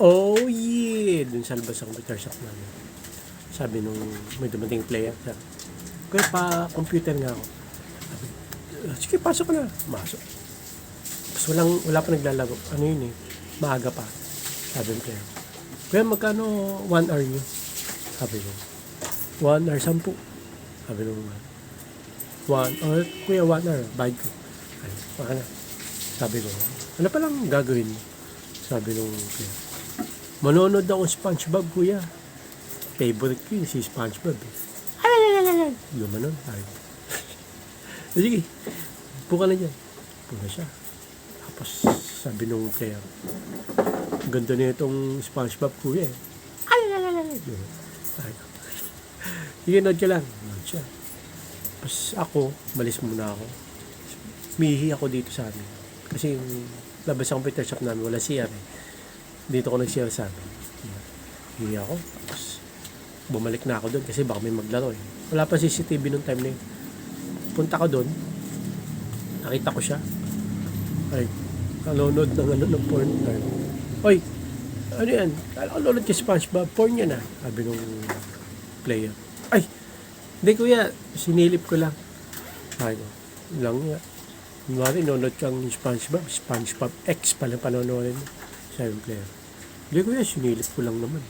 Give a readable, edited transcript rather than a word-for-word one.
Oh yeah! Dun sa labas ng computer shop namin. Sabi nung may dumating player, sabi, kaya pa computer nga ako. Sabi, sige, pasok ka na. Masok. Tapos wala pa naglalaro. Ano yun eh? Maaga pa. Sabi ng player. Kaya magkano 1 hour nyo? Sabi ko. 1 hour 10. Sabi nung 1 hour. Kuya 1 hour. Bayad ko. Ay, baka na. Sabi ko. Ano pa lang gagawin mo? Sabi nung player. Manonood ako SpongeBob, kuya. Favorite ko yun si SpongeBob eh. Gumanon. Sige. Puka na dyan. Puka siya. Tapos sabi nung player. Ganda na itong SpongeBob, kuya eh. Sige, nod ka lang. Nod siya. Tapos ako, malis muna ako. Mihi ako dito sa amin. Kasi yung labas sa computer shop namin, wala CR eh. Dito ko nag-CR sa amin. Mihi ako. Tapos bumalik na ako doon kasi baka may maglaro eh. Wala pa CCTV nung time na yun. Punta ko doon. Nakita ko siya. Ay, nanonood ng porn. Oy, ano yan? Nanonood ka SpongeBob. Porn yan ah. Sabi nung player. Ay, hindi kuya. Sinilip ko lang. Ay, lang nga. Kunwari, nanonood kang SpongeBob. SpongeBob X pala panonoodin mo. Sabi ng player. Hindi kuya, sinilip ko lang naman.